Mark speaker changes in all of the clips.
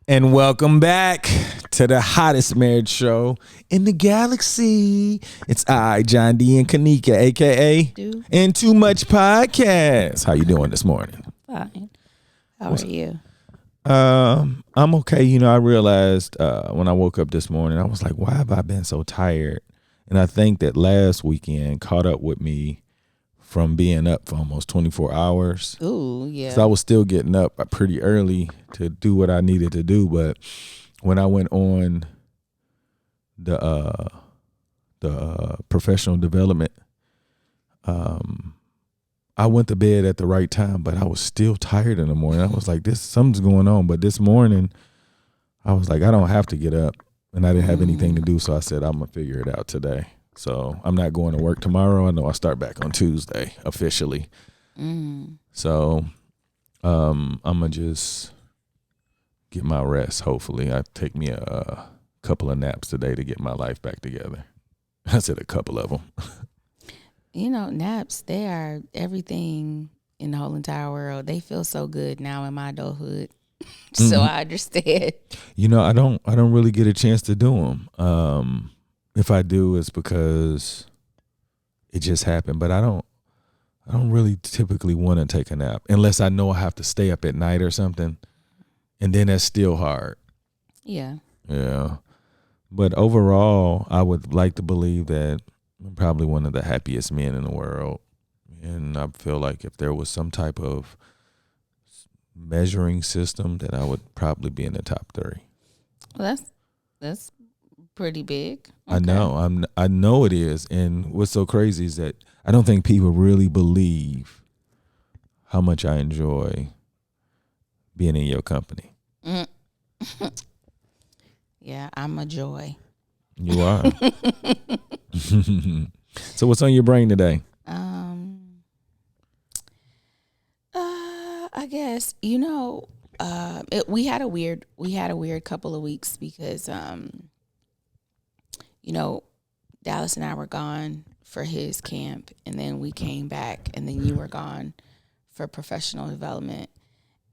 Speaker 1: And welcome back to the hottest marriage show in the galaxy. It's I, John D. and Kanika, a.k.a. And Too Much Podcast. How you doing this morning?
Speaker 2: Fine. How are you?
Speaker 1: I'm okay. You know, I realized when I woke up this morning, I was like, why have I been so tired? And I think that last weekend caught up with me from being up for almost 24 hours.
Speaker 2: Ooh, yeah.
Speaker 1: So I was still getting up pretty early to do what I needed to do. But when I went on the professional development, I went to bed at the right time, but I was still tired in the morning. I was like, something's going on. But this morning, I was like, I don't have to get up. And I didn't have anything to do. So I said, I'm going to figure it out today. So I'm not going to work tomorrow. I know I start back on Tuesday officially. So I'm going to just get my rest, hopefully. I take me a couple of naps today to get my life back together. I said a couple of them.
Speaker 2: You know, naps, they are everything in the whole entire world. They feel so good now in my adulthood. So I understand.
Speaker 1: You know, I don't really get a chance to do them. If I do, it's because it just happened. But I don't really typically want to take a nap unless I know I have to stay up at night or something. And then that's still hard.
Speaker 2: Yeah.
Speaker 1: Yeah. But overall, I would like to believe that I'm probably one of the happiest men in the world. And I feel like if there was some type of measuring system, that I would probably be in the top 3.
Speaker 2: Well, that's pretty big. Okay.
Speaker 1: I know it is. And what's so crazy is that I don't think people really believe how much I enjoy being in your company.
Speaker 2: Yeah, I'm a joy.
Speaker 1: You are. So what's on your brain today?
Speaker 2: I guess, you know, we had a weird couple of weeks because you know, Dallas and I were gone for his camp, and then we came back, and then you were gone for professional development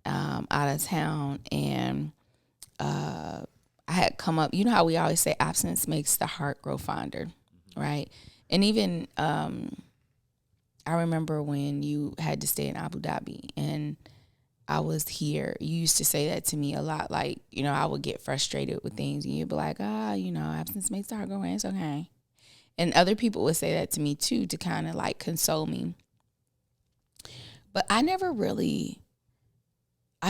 Speaker 2: out of town, and I had come up. You know how we always say absence makes the heart grow fonder, right? And even I remember when you had to stay in Abu Dhabi, and I was here. You used to say that to me a lot. Like, you know, I would get frustrated with things, and you'd be like, you know, absence makes the heart go away. It's okay. And other people would say that to me too, to kind of like console me. But I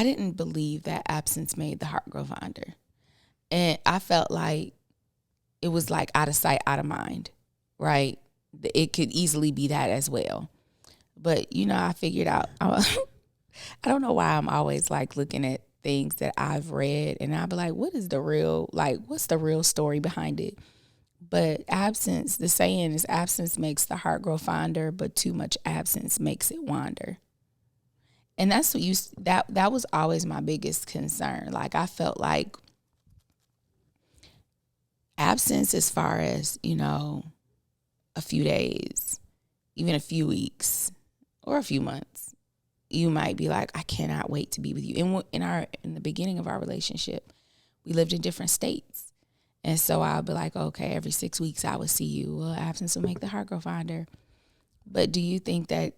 Speaker 2: didn't believe that absence made the heart grow fonder. And I felt like it was like out of sight, out of mind, right? It could easily be that as well. But, you know, I figured out, I don't know why I'm always like looking at things that I've read, and I'll be like, what's the real story behind it? But absence, the saying is absence makes the heart grow fonder, but too much absence makes it wander. And that's what that was always my biggest concern. Like, I felt like absence, as far as, you know, a few days, even a few weeks or a few months, you might be like, I cannot wait to be with you. In the beginning of our relationship, we lived in different states. And so I'll be like, okay, every 6 weeks I would see you. Well, absence will make the heart grow fonder. But do you think that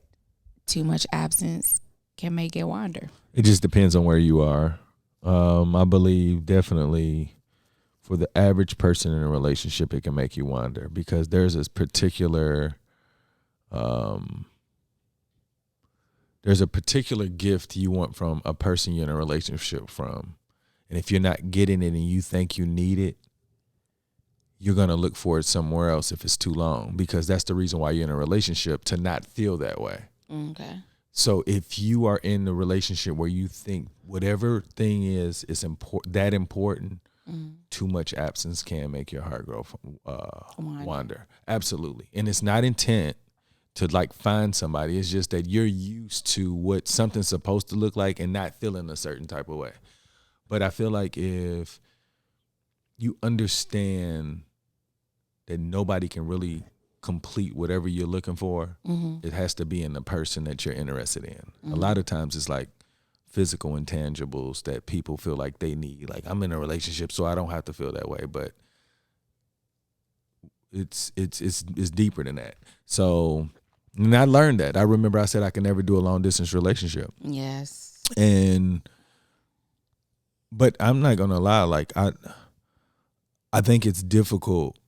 Speaker 2: too much absence can make it wander?
Speaker 1: It just depends on where you are. I believe definitely for the average person in a relationship, it can make you wander because there's this particular there's a particular gift you want from a person you're in a relationship from. And if you're not getting it and you think you need it, you're going to look for it somewhere else if it's too long, because that's the reason why you're in a relationship, to not feel that way.
Speaker 2: Okay.
Speaker 1: So if you are in a relationship where you think whatever thing is important, too much absence can make your heart grow wander. Absolutely. And it's not intent to like find somebody. It's just that you're used to what something's supposed to look like and not feeling a certain type of way. But I feel like if you understand that nobody can really complete whatever you're looking for, it has to be in the person that you're interested in. A lot of times it's like physical intangibles that people feel like they need. Like, I'm in a relationship, so I don't have to feel that way. But it's deeper than that. So, and I learned that. I remember I said I can never do a long distance relationship.
Speaker 2: Yes.
Speaker 1: But I'm not gonna lie. Like, I think it's difficult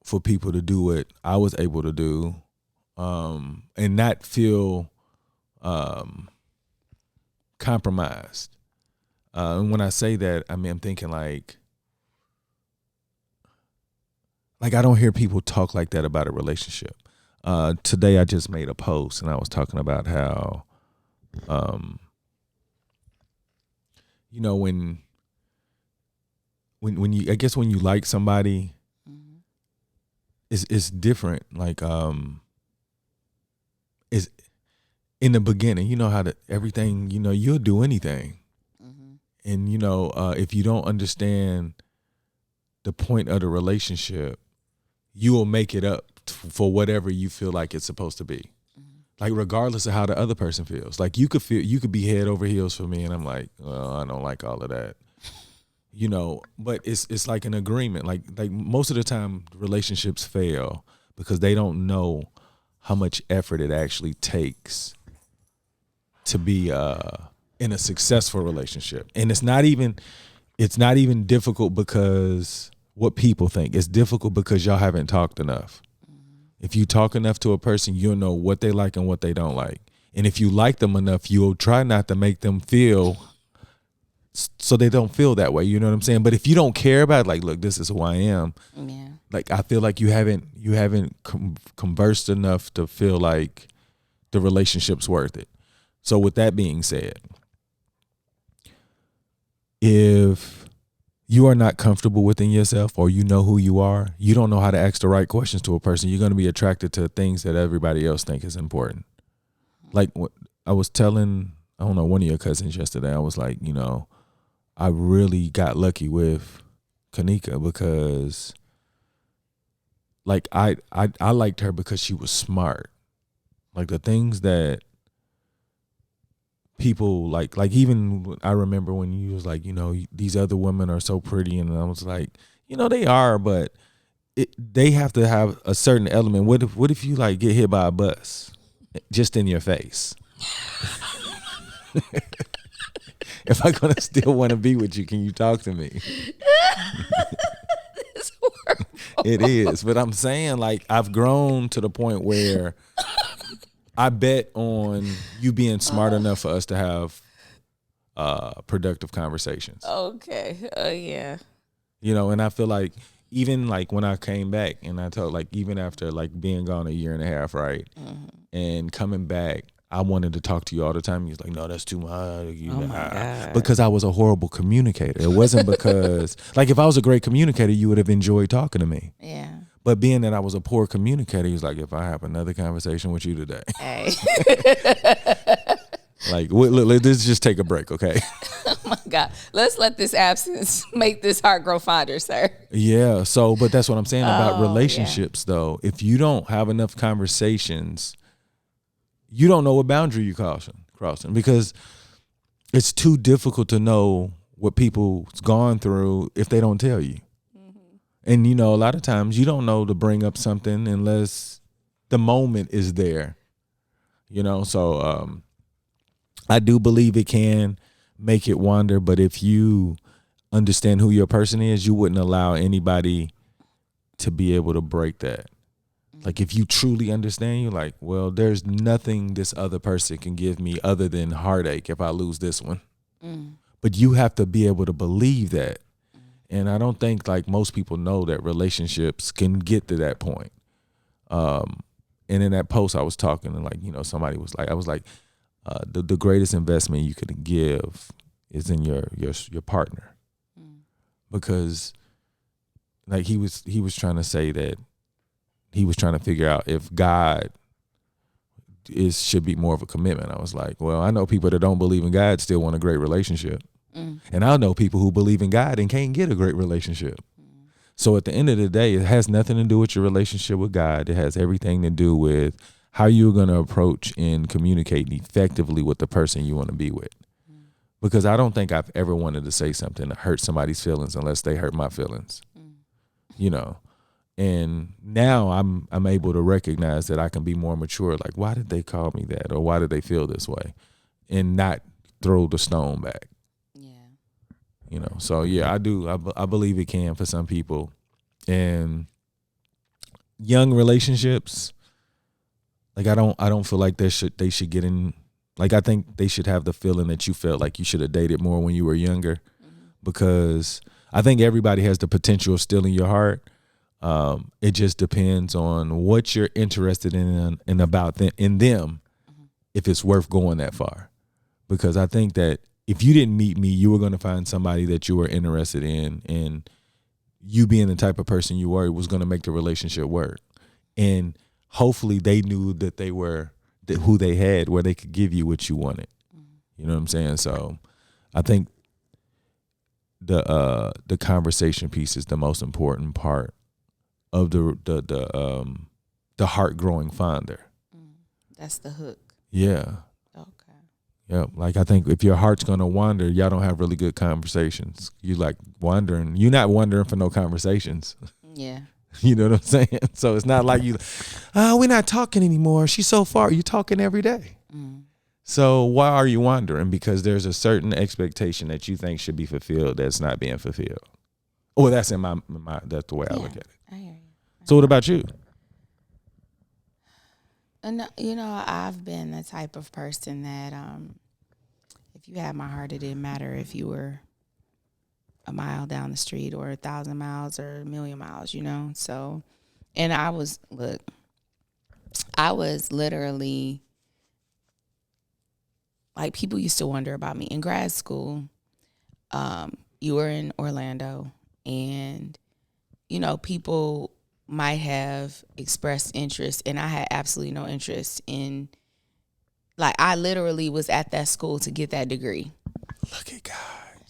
Speaker 1: for people to do what I was able to do, and not feel compromised. And when I say that, I mean, I'm thinking like I don't hear people talk like that about a relationship. Today I just made a post and I was talking about how, when you, I guess when you like somebody, it's different. Like, is in the beginning, you know how everything, you'll do anything. And, if you don't understand the point of the relationship, you will make it up for whatever you feel like it's supposed to be. Like, regardless of how the other person feels. Like, you could be head over heels for me, and I'm like, well, I don't like all of that. But it's like an agreement. Like most of the time relationships fail because they don't know how much effort it actually takes to be in a successful relationship. And it's not even difficult because what people think. It's difficult because y'all haven't talked enough. If you talk enough to a person, you'll know what they like and what they don't like. And if you like them enough, you'll try not to make them feel so they don't feel that way. You know what I'm saying? But if you don't care about it, like, look, this is who I am. Yeah. Like, I feel like you haven't conversed enough to feel like the relationship's worth it. So with that being said, if you are not comfortable within yourself, or you know who you are, you don't know how to ask the right questions to a person, you're going to be attracted to things that everybody else think is important. Like, what I was telling, I don't know, one of your cousins yesterday, I was like, I really got lucky with Kanika because, like, I liked her because she was smart. Like, the things that people like even I remember when you was like, these other women are so pretty, and I was like, they are, but they have to have a certain element. What if you like get hit by a bus just in your face? If I'm gonna still want to be with you, can you talk to me? It's horrible. It is, but I'm saying, like, I've grown to the point where I bet on you being smart enough for us to have productive conversations. Okay.
Speaker 2: Yeah.
Speaker 1: And I feel like even like when I came back and I told, like, even after like being gone a year and a half, right? And coming back, I wanted to talk to you all the time. He's like, no, that's too much.
Speaker 2: My God.
Speaker 1: Because I was a horrible communicator. It wasn't because, like, if I was a great communicator, you would have enjoyed talking to me.
Speaker 2: Yeah.
Speaker 1: But being that I was a poor communicator, he's like, if I have another conversation with you today.
Speaker 2: Hey.
Speaker 1: Like, let's just take a break, okay?
Speaker 2: Oh, my God. Let's let this absence make this heart grow fonder, sir.
Speaker 1: Yeah. So, but that's what I'm saying about relationships, though. If you don't have enough conversations, you don't know what boundary you're crossing, because it's too difficult to know what people's gone through if they don't tell you. And, a lot of times you don't know to bring up something unless the moment is there, So I do believe it can make it wander. But if you understand who your person is, you wouldn't allow anybody to be able to break that. Like, if you truly understand, you're like, well, there's nothing this other person can give me other than heartache if I lose this one. But you have to be able to believe that. And I don't think, like, most people know that relationships can get to that point. And in that post I was talking, and, like, somebody was like, I was like, the greatest investment you could give is in your partner. Because, like, he was trying to say that he was trying to figure out if God should be more of a commitment. I was like, well, I know people that don't believe in God still want a great relationship. And I know people who believe in God and can't get a great relationship. So at the end of the day, it has nothing to do with your relationship with God. It has everything to do with how you're going to approach and communicate effectively with the person you want to be with. because I don't think I've ever wanted to say something to hurt somebody's feelings unless they hurt my feelings. You know. And now I'm able to recognize that I can be more mature. Like, why did they call me that? Or why did they feel this way? And not throw the stone back.
Speaker 2: Yeah.
Speaker 1: You know, so yeah, I do. I believe it can for some people. And young relationships, like I don't feel like they should get in. Like, I think they should have the feeling that you felt like you should have dated more when you were younger, because I think everybody has the potential of stealing your heart. It just depends on what you're interested in and about them, if it's worth going that far. Because I think that if you didn't meet me, you were going to find somebody that you were interested in, and you being the type of person you were was going to make the relationship work. And hopefully they knew that they were who they had, where they could give you what you wanted. You know what I'm saying? So I think the conversation piece is the most important part of the heart growing fonder.
Speaker 2: That's the hook.
Speaker 1: Yeah.
Speaker 2: Okay.
Speaker 1: Yeah. Like, I think if your heart's gonna wander, y'all don't have really good conversations. You like wandering. You're not wandering for no conversations.
Speaker 2: Yeah.
Speaker 1: You know what I'm saying? So it's not like we're not talking anymore. She's so far. You're talking every day. So why are you wandering? Because there's a certain expectation that you think should be fulfilled that's not being fulfilled. Well, that's in my that's the way I look at it.
Speaker 2: I hear you.
Speaker 1: So what about you?
Speaker 2: And you know, I've been the type of person that if you had my heart, it didn't matter if you were a mile down the street or 1,000 miles or 1,000,000 miles, you know? So, and I was literally, like, people used to wonder about me in grad school. You were in Orlando, and, you know, people might have expressed interest, and I had absolutely no interest in, like, I literally was at that school to get that degree.
Speaker 1: Look at God.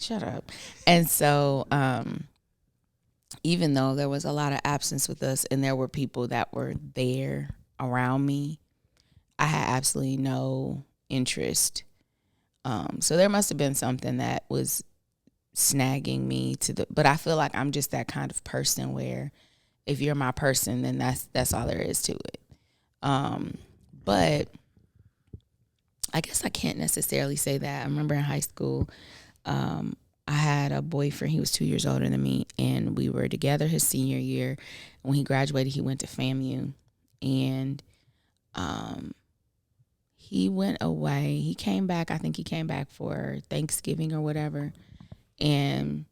Speaker 2: Shut up. And so, even though there was a lot of absence with us and there were people that were there around me, I had absolutely no interest. So there must have been something that was snagging me but I feel like I'm just that kind of person where if you're my person, then that's all there is to it. But I guess I can't necessarily say that. I remember in high school, I had a boyfriend. He was 2 years older than me, and we were together his senior year. When he graduated, he went to FAMU, and he went away. He came back. I think he came back for Thanksgiving or whatever, and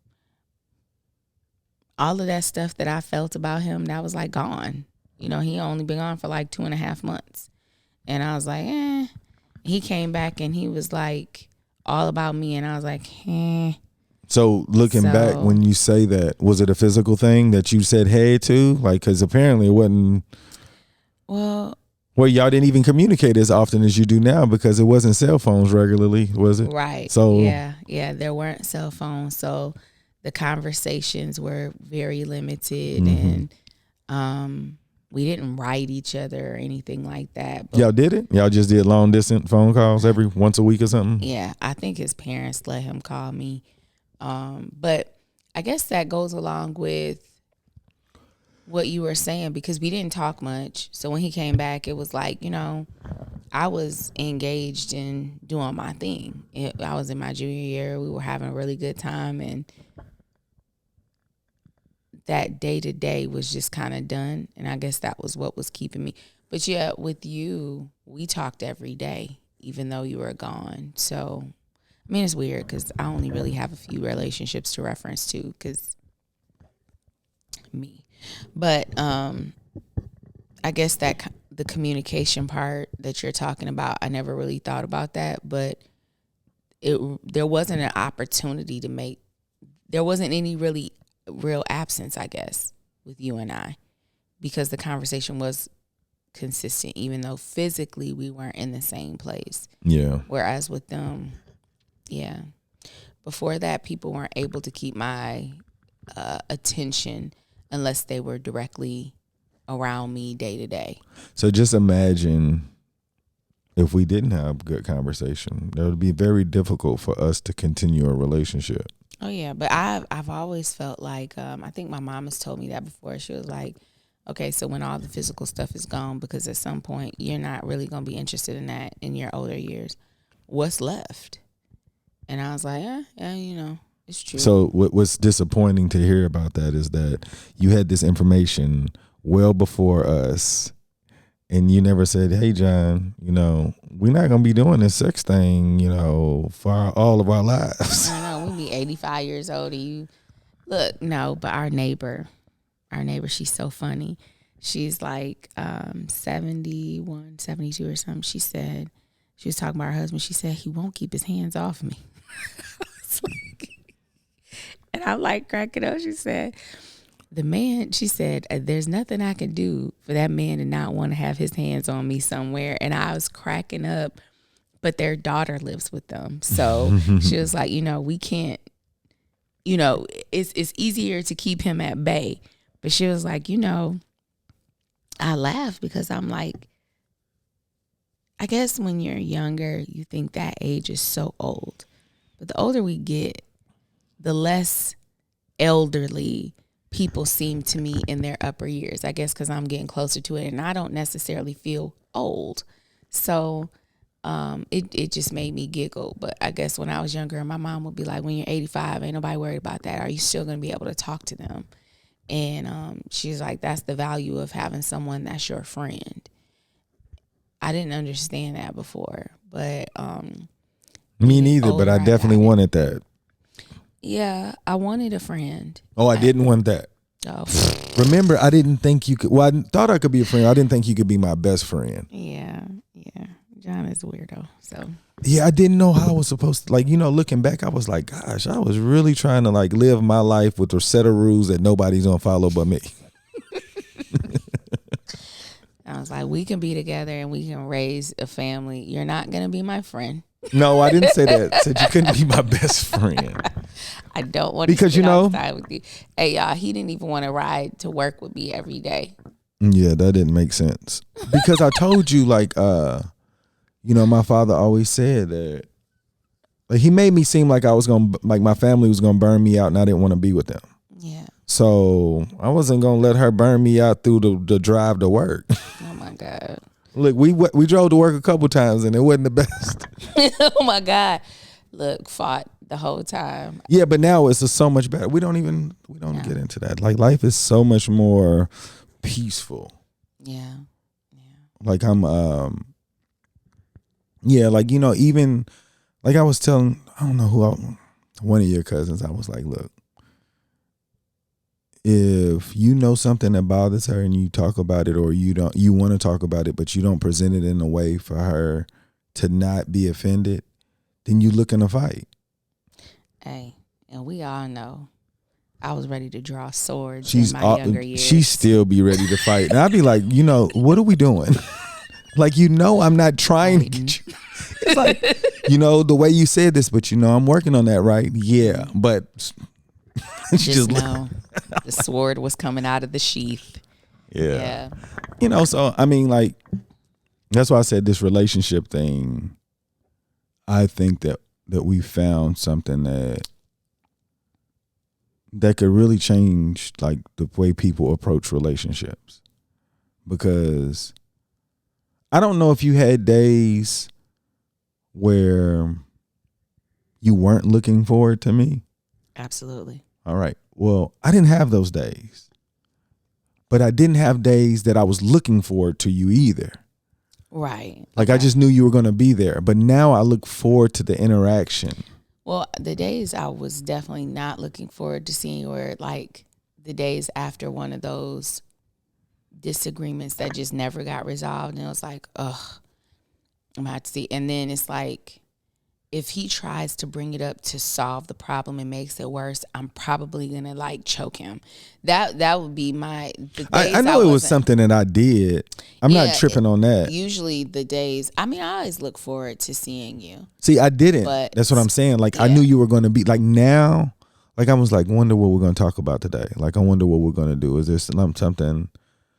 Speaker 2: all of that stuff that I felt about him, that was like gone. You know, he only been gone for like 2.5 months, and I was like, He came back and he was like all about me, and I was like,
Speaker 1: So looking back, when you say that, was it a physical thing that you said hey to? Like, because apparently it wasn't. Well, y'all didn't even communicate as often as you do now because it wasn't cell phones regularly, was it?
Speaker 2: Right.
Speaker 1: So
Speaker 2: yeah, there weren't cell phones, so the conversations were very limited, and we didn't write each other or anything like that. But
Speaker 1: y'all did it? Y'all just did long distance phone calls every once a week or something?
Speaker 2: Yeah, I think his parents let him call me. But I guess that goes along with what you were saying, because we didn't talk much. So when he came back, it was like, you know, I was engaged in doing my thing. I was in my junior year. We were having a really good time, and that day to day was just kind of done. And I guess that was what was keeping me. But yeah, with you, we talked every day, even though you were gone. So, I mean, it's weird because I only really have a few relationships to reference to, because me. But I guess that the communication part that you're talking about, I never really thought about that. But there wasn't an opportunity there wasn't any really real absence, I guess, with you and I, because the conversation was consistent, even though physically we weren't in the same place.
Speaker 1: Yeah.
Speaker 2: Whereas with them, yeah. Before that, people weren't able to keep my attention unless they were directly around me day to day.
Speaker 1: So just imagine if we didn't have good conversation. It would be very difficult for us to continue a relationship.
Speaker 2: Oh yeah, but I've always felt like I think my mom has told me that before. She was like, okay, so when all the physical stuff is gone, because at some point you're not really going to be interested in that in your older years, what's left? And I was like, yeah, you know, it's true.
Speaker 1: So what's disappointing to hear about that is that you had this information well before us, and you never said, hey, John, you know, we're not going to be doing this sex thing, you know, for all of our lives.
Speaker 2: I know, we'll be 85 years old. And you look, no, but our neighbor, she's so funny. She's like 71, 72 or something. She said, she was talking about her husband. She said, he won't keep his hands off me. And I'm like cracking up. She said, there's nothing I can do for that man to not want to have his hands on me somewhere. And I was cracking up, but their daughter lives with them. So she was like, you know, we can't, you know, it's easier to keep him at bay. But she was like, you know, I laugh because I'm like, I guess when you're younger, you think that age is so old. But the older we get, the less elderly people seem to me in their upper years. I guess because I'm getting closer to it, and I don't necessarily feel old. So it just made me giggle. But I guess when I was younger, my mom would be like, when you're 85, ain't nobody worried about that. Are you still going to be able to talk to them? And she's like, that's the value of having someone that's your friend. I didn't understand that before, but
Speaker 1: me neither, but I definitely wanted that.
Speaker 2: Yeah, I wanted a friend.
Speaker 1: Oh, I didn't want that.
Speaker 2: Oh.
Speaker 1: Remember, I didn't think you could. Well, I thought I could be a friend. I didn't think you could be my best friend.
Speaker 2: Yeah. John is a weirdo. So.
Speaker 1: Yeah, I didn't know how I was supposed to. Like, you know, looking back, I was like, gosh, I was really trying to like live my life with a set of rules that nobody's gonna follow but me.
Speaker 2: I was like, we can be together and we can raise a family. You're not gonna be my friend.
Speaker 1: No, I didn't say that. I said you couldn't be my best friend.
Speaker 2: I don't want
Speaker 1: because
Speaker 2: to
Speaker 1: you know
Speaker 2: outside with you. Hey y'all, he didn't even want to ride to work with me every day.
Speaker 1: Yeah, that didn't make sense. Because I told you, like, you know, my father always said that, like, he made me seem like I was gonna, like, my family was gonna burn me out, and I didn't want to be with them.
Speaker 2: Yeah.
Speaker 1: So I wasn't gonna let her burn me out through the drive to work.
Speaker 2: Oh my God.
Speaker 1: Look, we drove to work a couple times and it wasn't the best.
Speaker 2: Oh my God. Look, fought the whole time.
Speaker 1: Yeah, but now it's so much better. We don't get into that. Like, life is so much more peaceful.
Speaker 2: Yeah.
Speaker 1: Like yeah, like, you know, even like I was telling, I don't know one of your cousins, I was like, look, if you know something that bothers her and you talk about it, or you want to talk about it, but you don't present it in a way for her to not be offended, then you looking to fight.
Speaker 2: Hey, and we all know I was ready to draw swords in my younger years.
Speaker 1: She still be ready to fight. And I'd be like, you know, what are we doing? Like, you know, I'm not trying to get you. It's like, you know, the way you said this, but you know, I'm working on that, right? Yeah, but
Speaker 2: just know the sword was coming out of the sheath. Yeah.
Speaker 1: You know, so I mean, like, that's why I said this relationship thing. I think that we found something that could really change, like, the way people approach relationships. Because I don't know if you had days where you weren't looking forward to me.
Speaker 2: Absolutely.
Speaker 1: All right. Well, I didn't have those days. But I didn't have days that I was looking forward to you either.
Speaker 2: Right.
Speaker 1: Like, I just knew you were going to be there. But now I look forward to the interaction.
Speaker 2: Well, the days I was definitely not looking forward to seeing were like the days after one of those disagreements that just never got resolved. And it was like, ugh, I'm about to see. And then it's like, if he tries to bring it up to solve the problem and makes it worse, I'm probably going to like choke him. That would be my, the days
Speaker 1: I know it was something that I did. I'm not tripping on that.
Speaker 2: Usually the days, I mean, I always look forward to seeing you.
Speaker 1: See, I didn't.
Speaker 2: But
Speaker 1: that's what I'm saying. Like, I knew you were going to be, like, now, like, I was like, wonder what we're going to talk about today. Like, I wonder what we're going to do. Is there something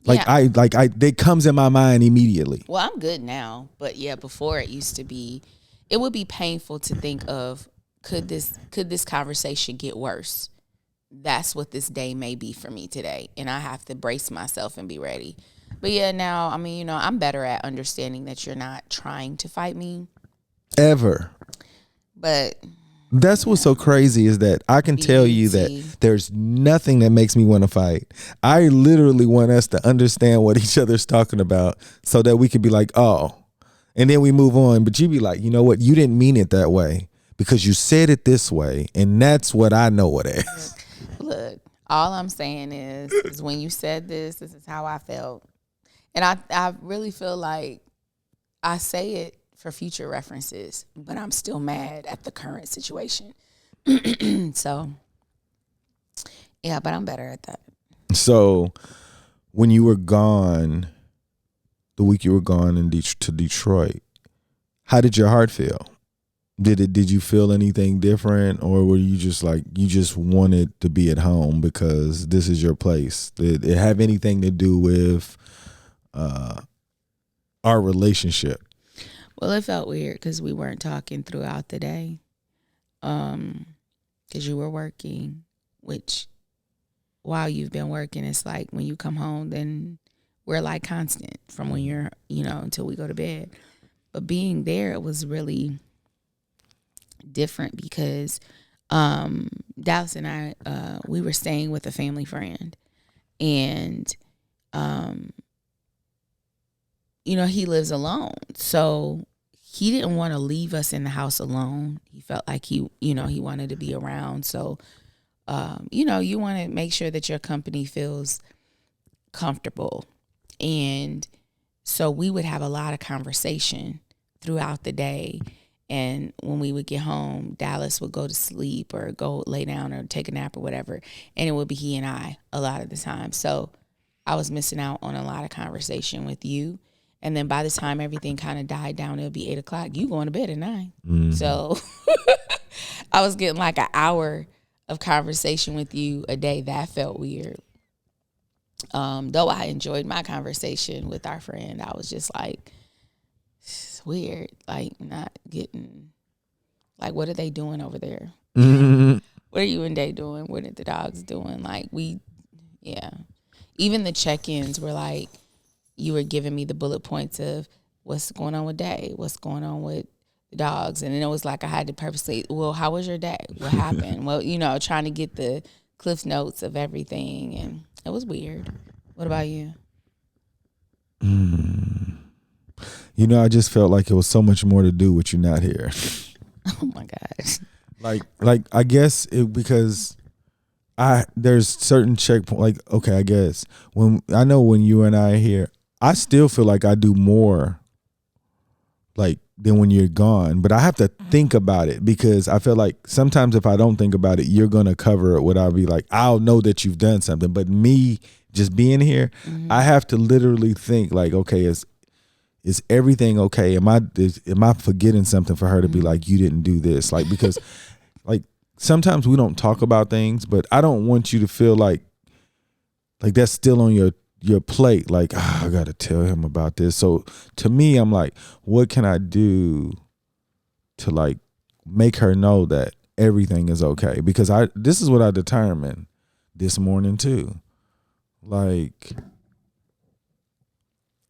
Speaker 1: That comes in my mind immediately.
Speaker 2: Well, I'm good now, but yeah, before it used to be, it would be painful to think of, could this conversation get worse? That's what this day may be for me today, and I have to brace myself and be ready. But yeah, now, I mean, you know, I'm better at understanding that you're not trying to fight me.
Speaker 1: Ever.
Speaker 2: But
Speaker 1: that's what's so crazy is that I can tell you that there's nothing that makes me want to fight. I literally want us to understand what each other's talking about so that we can be like, oh, and then we move on. But you be like, you know what? You didn't mean it that way because you said it this way. And that's what I know it as.
Speaker 2: Look, all I'm saying is when you said this is how I felt. And I really feel like I say it for future references, but I'm still mad at the current situation. So, yeah, but I'm better at that.
Speaker 1: So, when you were gone, the week you were gone to Detroit, how did your heart feel? Did you feel anything different, or were you just like, you just wanted to be at home because this is your place? Did it have anything to do with our relationship?
Speaker 2: Well, it felt weird because we weren't talking throughout the day, because you were working, which while you've been working, it's like when you come home, then we're like constant from when you're, you know, until we go to bed. But being there, it was really different because Dallas and I, we were staying with a family friend, and you know, he lives alone, so he didn't want to leave us in the house alone. He felt like he wanted to be around. So you know, you want to make sure that your company feels comfortable, and so we would have a lot of conversation throughout the day. And when we would get home, Dallas would go to sleep or go lay down or take a nap or whatever. And it would be he and I a lot of the time. So I was missing out on a lot of conversation with you. And then by the time everything kind of died down, it'll be 8:00. You going to bed at 9. Mm-hmm. So I was getting like an hour of conversation with you a day. That felt weird. Though I enjoyed my conversation with our friend, I was just like, it's weird, like not getting, like, what are they doing over there? Mm-hmm. What are you and Day doing? What are the dogs doing? Like, even the check-ins were like, you were giving me the bullet points of what's going on with Day, what's going on with the dogs. And then it was like I had to purposely, well, how was your day? What happened? Well, you know, trying to get the Cliff Notes of everything. And it was weird. What about you?
Speaker 1: You know, I just felt like it was so much more to do with you not here.
Speaker 2: Oh my gosh.
Speaker 1: Like I guess because there's certain checkpoints. Like, okay, I guess when you and I are here, I still feel like I do more like than when you're gone, but I have to think about it because I feel like sometimes if I don't think about it, you're gonna cover it. I'll be like, I'll know that you've done something, but me just being here, mm-hmm. I have to literally think like, okay, is everything okay? Am I forgetting something for her to be like, you didn't do this? Like, because like sometimes we don't talk about things, but I don't want you to feel like that's still on your plate. Like, I got to tell him about this. So to me, I'm like, what can I do to like make her know that everything is okay? Because this is what I determined this morning too. Like,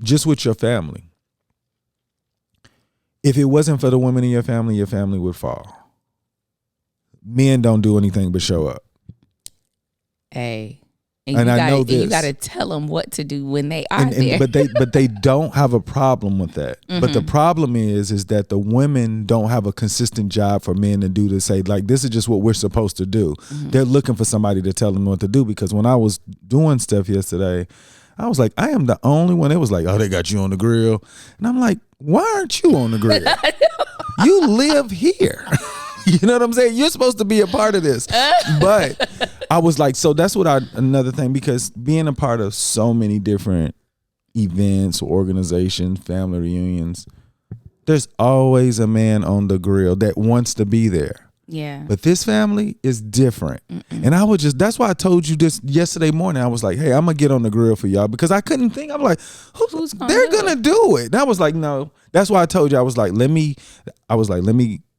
Speaker 1: just with your family. If it wasn't for the women in your family would fall. Men don't do anything but show up.
Speaker 2: Hey, and I know this. And you got to tell them what to do when they are there. But they don't have a problem with that. Mm-hmm. But the problem is that the women don't have a consistent job for men to do to say, like, this is just what we're supposed to do. Mm-hmm. They're looking for somebody to tell them what to do. Because when I was doing stuff yesterday, I was like, I am the only one. It was like, oh, they got you on the grill. And I'm like, why aren't you on the grill? You live here. You know what I'm saying? You're supposed to be a part of this. But I was like, so that's another thing, because being a part of so many different events, organizations, family reunions, there's always a man on the grill that wants to be there. Yeah.
Speaker 1: But this family is different. And I was that's why I told you this yesterday morning. I was like, hey, I'm going to get on the grill for y'all because I couldn't think. I'm like, they're going to do it. And I was like, no. That's why I told you, I was like, let me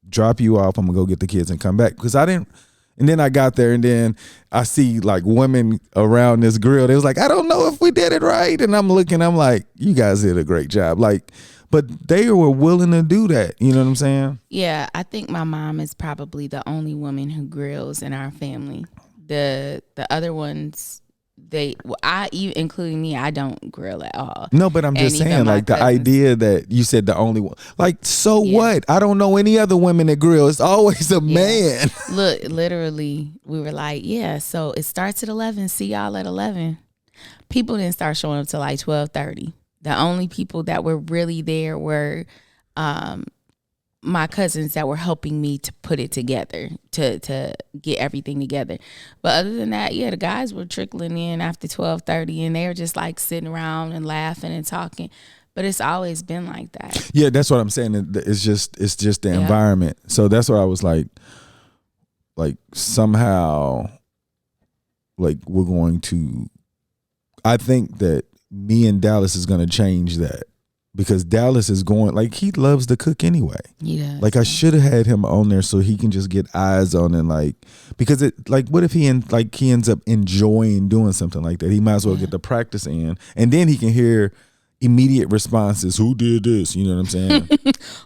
Speaker 1: drop you off. I'm going to go get the kids and come back because I didn't. And then I got there and then I see like women around this grill. They was like, I don't know if we did it right. And I'm looking, I'm like, you guys did a great job. Like, but they were willing to do that. You know what I'm saying?
Speaker 2: Yeah, I think my mom is probably the only woman who grills in our family. The other ones, including me, I don't grill at all.
Speaker 1: No, but I'm just saying, like the idea that you said the only one, like, so what? I don't know any other women that grill. It's always a man.
Speaker 2: Look, literally, we were like, yeah, so it starts at 11. See y'all at 11. People didn't start showing up till like 12:30. The only people that were really there were my cousins that were helping me to put it together, to get everything together. But other than that, yeah, the guys were trickling in after 12:30, and they were just like sitting around and laughing and talking. But it's always been like that.
Speaker 1: Yeah, that's what I'm saying. It's just the environment. So that's what I was like somehow, like we're going to. I think that me and Dallas is going to change that. Because Dallas is going, like, he loves to cook anyway.
Speaker 2: Yeah.
Speaker 1: Like, I should have had him on there so he can just get eyes on and, like, because it, like, what if he ends up enjoying doing something like that? He might as well get the practice in. And then he can hear immediate responses. Who did this? You know what I'm saying?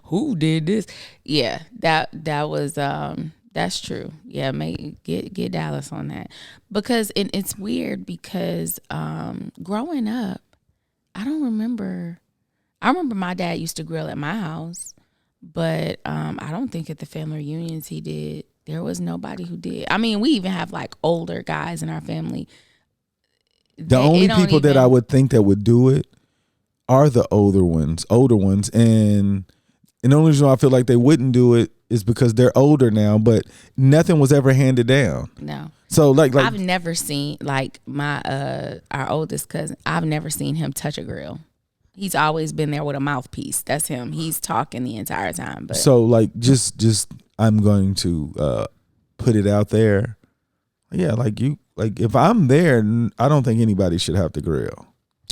Speaker 2: Who did this? Yeah, that was, that's true. Yeah, get Dallas on that. Because it's weird because growing up, I remember my dad used to grill at my house, but I don't think at the family reunions he did. There was nobody who did. I mean, we even have like older guys in our family.
Speaker 1: The only people that I would think that would do it are the older ones. And the only reason I feel like they wouldn't do it is because they're older now, but nothing was ever handed down.
Speaker 2: No.
Speaker 1: So like
Speaker 2: I've never seen like our oldest cousin, I've never seen him touch a grill. He's always been there with a mouthpiece. That's him. He's talking the entire time. But
Speaker 1: so like just I'm going to put it out there. Yeah, like if I'm there, I don't think anybody should have to grill.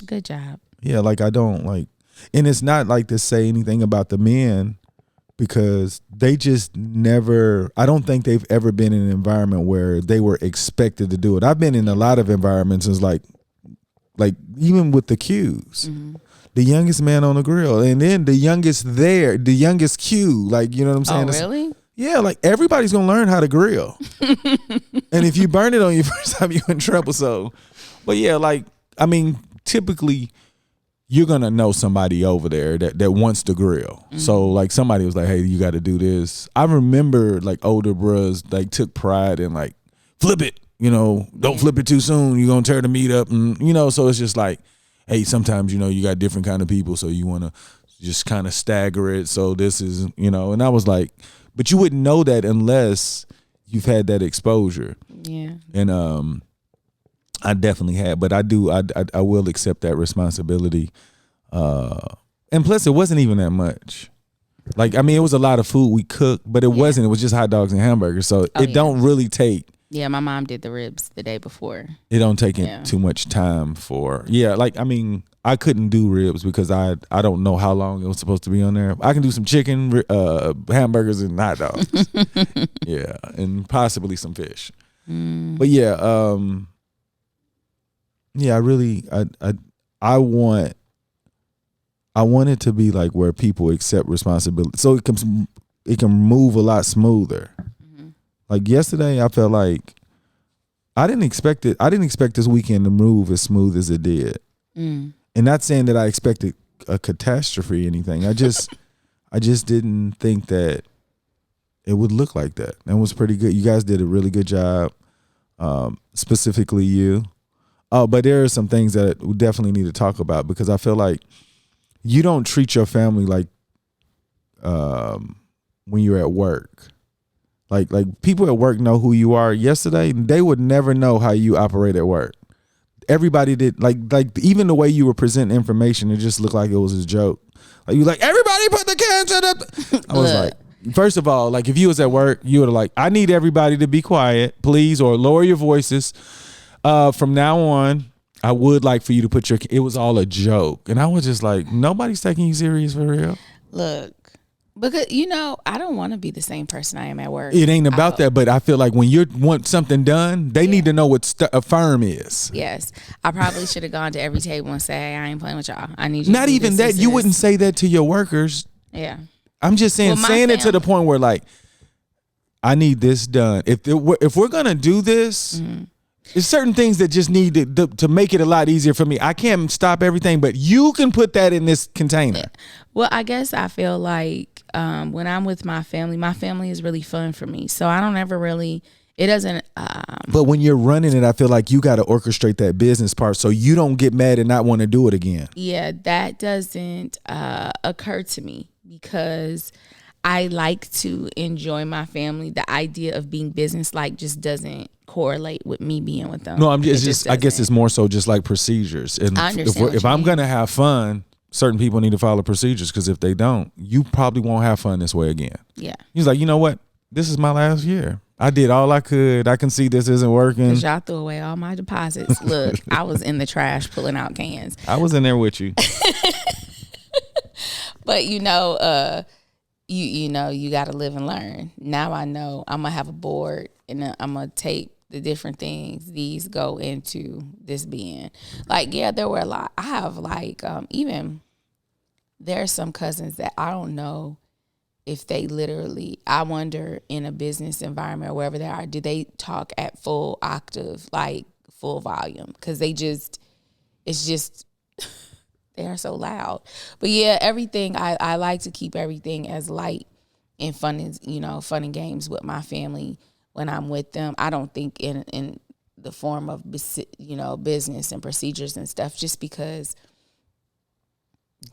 Speaker 2: Good job.
Speaker 1: Yeah, like I don't like, and it's not like to say anything about the men because they just never. I don't think they've ever been in an environment where they were expected to do it. I've been in a lot of environments. It's like even with the Qs. Mm-hmm. The youngest man on the grill, and then the youngest Q, like, you know what I'm saying?
Speaker 2: Oh, really?
Speaker 1: Yeah, like everybody's gonna learn how to grill. And if you burn it on your first time, you're in trouble. So, but yeah, like, I mean, typically you're gonna know somebody over there that wants to grill. Mm-hmm. So like somebody was like, hey, you got to do this. I remember like older bros like took pride in like, flip it, you know, don't flip it too soon. You're gonna tear the meat up, and you know, so it's just like, hey, sometimes, you know, you got different kind of people, so you want to just kind of stagger it. So this is, you know, and I was like, but you wouldn't know that unless you've had that exposure.
Speaker 2: Yeah.
Speaker 1: And I definitely had, but I will accept that responsibility. And plus, it wasn't even that much. Like, I mean, it was a lot of food we cooked, but it wasn't. It was just hot dogs and hamburgers. So don't really take.
Speaker 2: Yeah, my mom did the ribs the day before.
Speaker 1: It don't take too much time for, like, I mean, I couldn't do ribs because I don't know how long it was supposed to be on there. I can do some chicken, hamburgers, and hot dogs. Yeah, and possibly some fish. But yeah, I want it to be like where people accept responsibility, so it can move a lot smoother. Like yesterday, I felt like I didn't expect it. I didn't expect this weekend to move as smooth as it did. And not saying that I expected a catastrophe or anything. I just didn't think that it would look like that. That was pretty good. You guys did a really good job, specifically you. But there are some things that we definitely need to talk about because I feel like you don't treat your family like when you're at work. Like people at work know who you are. Yesterday, they would never know how you operate at work. Everybody did, like even the way you were presenting information, it just looked like it was a joke. Like you like, everybody put the cans in it. I was like, First of all, like if you was at work, you would have like, I need everybody to be quiet, please, or lower your voices. From now on, I would like for you to put it was all a joke. And I was just like, nobody's taking you serious for real.
Speaker 2: Look, because, I don't want to be the same person I am at work.
Speaker 1: It ain't about that, but I feel like when you want something done, they need to know what a firm is.
Speaker 2: Yes. I probably should have gone to every table and say, hey, I ain't playing with y'all. I need you
Speaker 1: Not
Speaker 2: to do
Speaker 1: even
Speaker 2: this,
Speaker 1: that. You wouldn't say that to your workers.
Speaker 2: Yeah.
Speaker 1: I'm just saying, saying it to the point where like, I need this done. If we're going to do this, there's certain things that just need to make it a lot easier for me. I can't stop everything, but you can put that in this container.
Speaker 2: Yeah. Well, I guess I feel like when I'm with my family is really fun for me. So I don't ever really, it doesn't.
Speaker 1: But when you're running it, I feel like you got to orchestrate that business part so you don't get mad and not want to do it again.
Speaker 2: Yeah, that doesn't occur to me because I like to enjoy my family. The idea of being business-like just doesn't correlate with me being with them.
Speaker 1: No, I guess it's more so just like procedures. And
Speaker 2: I understand
Speaker 1: if I'm going to have fun, certain people need to follow procedures because if they don't, you probably won't have fun this way again.
Speaker 2: Yeah.
Speaker 1: He's like, you know what? This is my last year. I did all I could. I can see this isn't working.
Speaker 2: Because y'all threw away all my deposits. Look, I was in the trash pulling out cans.
Speaker 1: I was in there with you.
Speaker 2: But you got to live and learn. Now I know I'm going to have a board and I'm going to take the different things these go into this being. Like, yeah, there were a lot. I have like, even there are some cousins that I don't know if they literally, I wonder in a business environment or wherever they are, do they talk at full octave, like full volume? Because it's just, they are so loud. But yeah, everything, I like to keep everything as light and fun as, fun and games with my family when I'm with them. I don't think in the form of, business and procedures and stuff, just because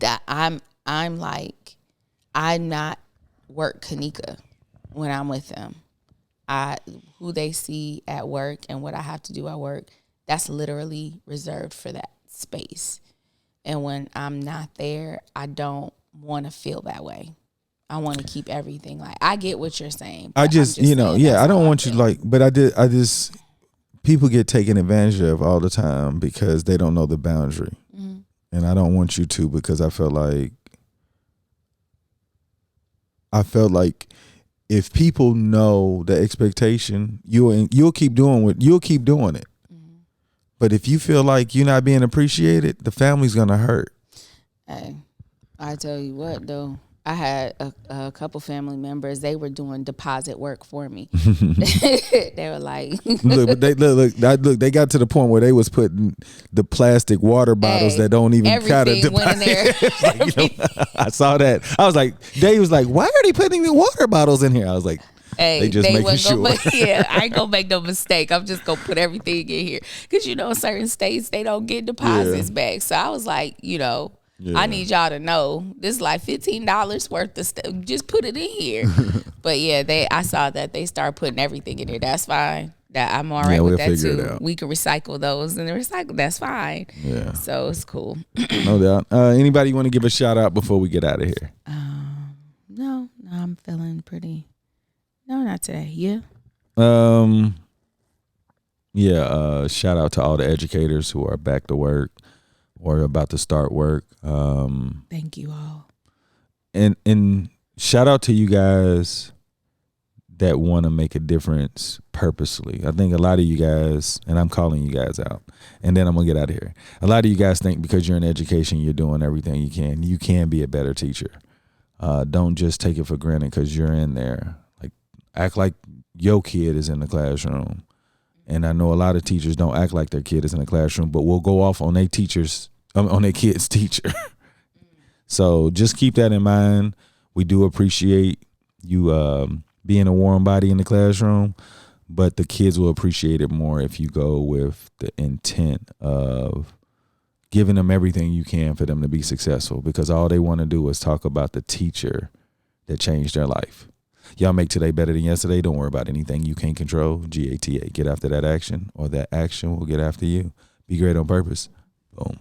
Speaker 2: that I'm not work Kanika when I'm with them. Who they see at work and what I have to do at work, that's literally reserved for that space. And when I'm not there, I don't want to feel that way. I want to keep everything like, I get what you're saying.
Speaker 1: I just I don't want you like, but I just, people get taken advantage of all the time because they don't know the boundary. Mm-hmm. And I don't want you to, because I felt like if people know the expectation, you'll keep doing it. Mm-hmm. But if you feel like you're not being appreciated, the family's gonna hurt.
Speaker 2: Hey, I tell you what though, I had a couple family members. They were doing deposit work for me. They were like,
Speaker 1: look, they got to the point where they was putting the plastic water bottles that don't even kind of
Speaker 2: went in there.
Speaker 1: I saw that. I was like, Dave was like, why are they putting the water bottles in here? I was like, they just making sure.
Speaker 2: I ain't gonna make no mistake. I'm just gonna put everything in here because certain states they don't get deposits back. So I was like, I need y'all to know this is like $15 worth of stuff. Just put it in here. But yeah, I saw that they start putting everything in there. That's fine. That I'm all right with that too. We can recycle those and recycle. That's fine. Yeah. So it's cool.
Speaker 1: No doubt. Anybody want to give a shout out before we get out of here?
Speaker 2: No, I'm feeling pretty. No, not today. Yeah.
Speaker 1: Shout out to all the educators who are back to work or about to start work.
Speaker 2: Thank you all.
Speaker 1: And shout out to you guys that want to make a difference purposely. I think a lot of you guys, and I'm calling you guys out, and then I'm going to get out of here. A lot of you guys think because you're in education, you're doing everything you can. You can be a better teacher. Don't just take it for granted because you're in there. Like, act like your kid is in the classroom. And I know a lot of teachers don't act like their kid is in the classroom, but will go off on their kid's teacher. So just keep that in mind. We do appreciate you being a warm body in the classroom, but the kids will appreciate it more if you go with the intent of giving them everything you can for them to be successful, because all they want to do is talk about the teacher that changed their life. Y'all make today better than yesterday. Don't worry about anything you can't control. GATA. Get after that action, or that action will get after you. Be great on purpose. Boom.